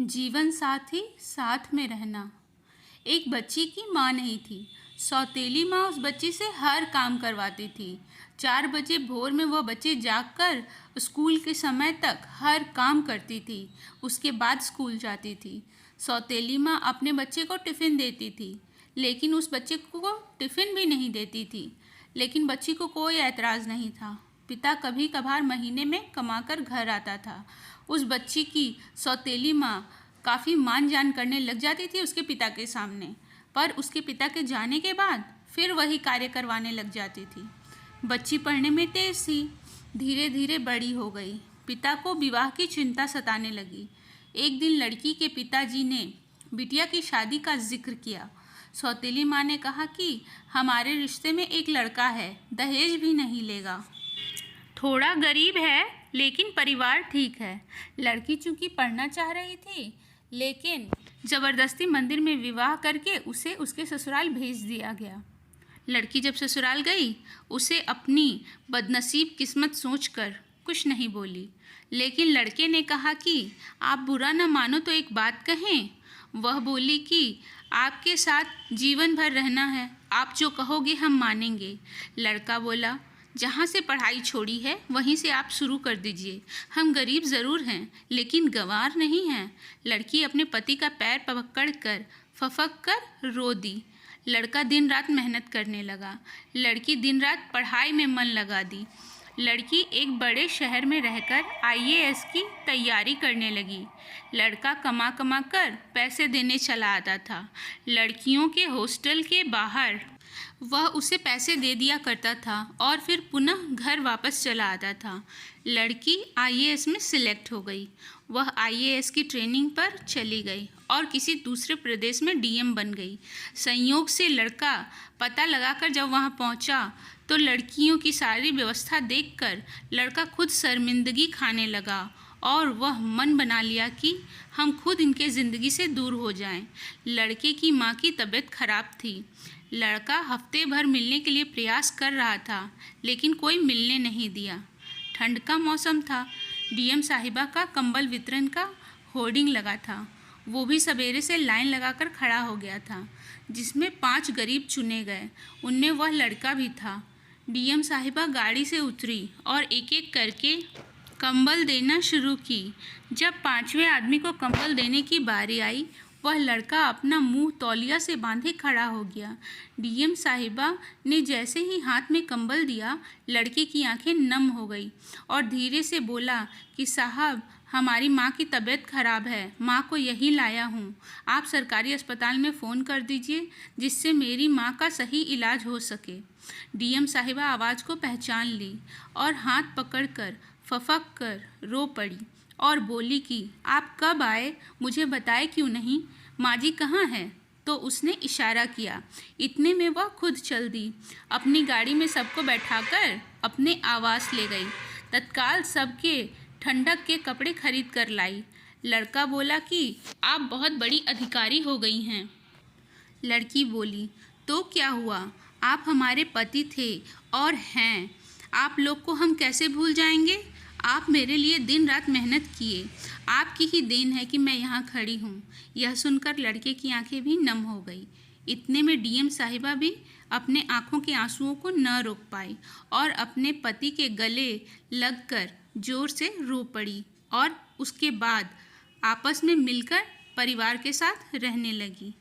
जीवन साथी साथ में रहना। एक बच्ची की माँ नहीं थी। सौतेली माँ उस बच्ची से हर काम करवाती थी। 4 बजे भोर में वह बच्ची जागकर स्कूल के समय तक हर काम करती थी। उसके बाद स्कूल जाती थी। सौतेली माँ अपने बच्चे को टिफ़िन देती थी, लेकिन उस बच्चे को टिफ़िन भी नहीं देती थी। लेकिन बच्ची को कोई ऐतराज़ नहीं था। पिता कभी कभार महीने में कमाकर घर आता था। उस बच्ची की सौतेली माँ काफ़ी मान जान करने लग जाती थी उसके पिता के सामने, पर उसके पिता के जाने के बाद फिर वही कार्य करवाने लग जाती थी। बच्ची पढ़ने में तेज़ थी, धीरे धीरे बड़ी हो गई। पिता को विवाह की चिंता सताने लगी। एक दिन लड़की के पिताजी ने बिटिया की शादी का जिक्र किया। सौतेली माँ ने कहा कि हमारे रिश्ते में एक लड़का है, दहेज भी नहीं लेगा, थोड़ा गरीब है लेकिन परिवार ठीक है। लड़की चूंकि पढ़ना चाह रही थी, लेकिन ज़बरदस्ती मंदिर में विवाह करके उसे उसके ससुराल भेज दिया गया। लड़की जब ससुराल गई, उसे अपनी बदनसीब किस्मत सोचकर कुछ नहीं बोली। लेकिन लड़के ने कहा कि आप बुरा न मानो तो एक बात कहें। वह बोली कि आपके साथ जीवन भर रहना है, आप जो कहोगे हम मानेंगे। लड़का बोला, जहाँ से पढ़ाई छोड़ी है वहीं से आप शुरू कर दीजिए। हम गरीब ज़रूर हैं लेकिन गंवार नहीं हैं। लड़की अपने पति का पैर पकड़ कर फफक कर रो दी। लड़का दिन रात मेहनत करने लगा। लड़की दिन रात पढ़ाई में मन लगा दी। लड़की एक बड़े शहर में रहकर IAS की तैयारी करने लगी। लड़का कमा कमा कर पैसे देने चला आता था। लड़कियों के हॉस्टल के बाहर वह उसे पैसे दे दिया करता था और फिर पुनः घर वापस चला आता था। लड़की IAS में सिलेक्ट हो गई। वह IAS की ट्रेनिंग पर चली गई और किसी दूसरे प्रदेश में DM बन गई। संयोग से लड़का पता लगाकर जब वहां पहुंचा तो लड़कियों की सारी व्यवस्था देखकर लड़का खुद शर्मिंदगी खाने लगा और वह मन बना लिया कि हम खुद इनके ज़िंदगी से दूर हो जाएं। लड़के की माँ की तबीयत खराब थी। लड़का हफ्ते भर मिलने के लिए प्रयास कर रहा था, लेकिन कोई मिलने नहीं दिया। ठंड का मौसम था। DM साहिबा का कंबल वितरण का होर्डिंग लगा था। वो भी सवेरे से लाइन लगाकर खड़ा हो गया था, जिसमें 5 गरीब चुने गए। उनमें वह लड़का भी था। DM साहिबा गाड़ी से उतरी और एक एक करके कंबल देना शुरू की। जब 5वें आदमी को कंबल देने की बारी आई, वह लड़का अपना मुंह तौलिया से बांधे खड़ा हो गया। DM साहिबा ने जैसे ही हाथ में कंबल दिया, लड़के की आंखें नम हो गई और धीरे से बोला कि साहब, हमारी माँ की तबीयत खराब है, माँ को यही लाया हूँ। आप सरकारी अस्पताल में फ़ोन कर दीजिए जिससे मेरी माँ का सही इलाज हो सके। DM साहिबा आवाज़ को पहचान ली और हाथ पकड़कर फफक कर रो पड़ी और बोली कि आप कब आए, मुझे बताए क्यों नहीं, माँ जी कहाँ हैं? तो उसने इशारा किया। इतने में वह खुद चल दी। अपनी गाड़ी में सबको बैठाकर अपने आवास ले गई। तत्काल सबके ठंडक के कपड़े खरीद कर लाई। लड़का बोला कि आप बहुत बड़ी अधिकारी हो गई हैं। लड़की बोली, तो क्या हुआ, आप हमारे पति थे और हैं। आप लोग को हम कैसे भूल जाएंगे? आप मेरे लिए दिन रात मेहनत किए। आपकी ही देन है कि मैं यहाँ खड़ी हूँ। यह सुनकर लड़के की आंखें भी नम हो गई। इतने में DM साहिबा भी अपने आंखों के आंसुओं को न रोक पाई और अपने पति के गले लगकर जोर से रो पड़ी और उसके बाद आपस में मिलकर परिवार के साथ रहने लगी।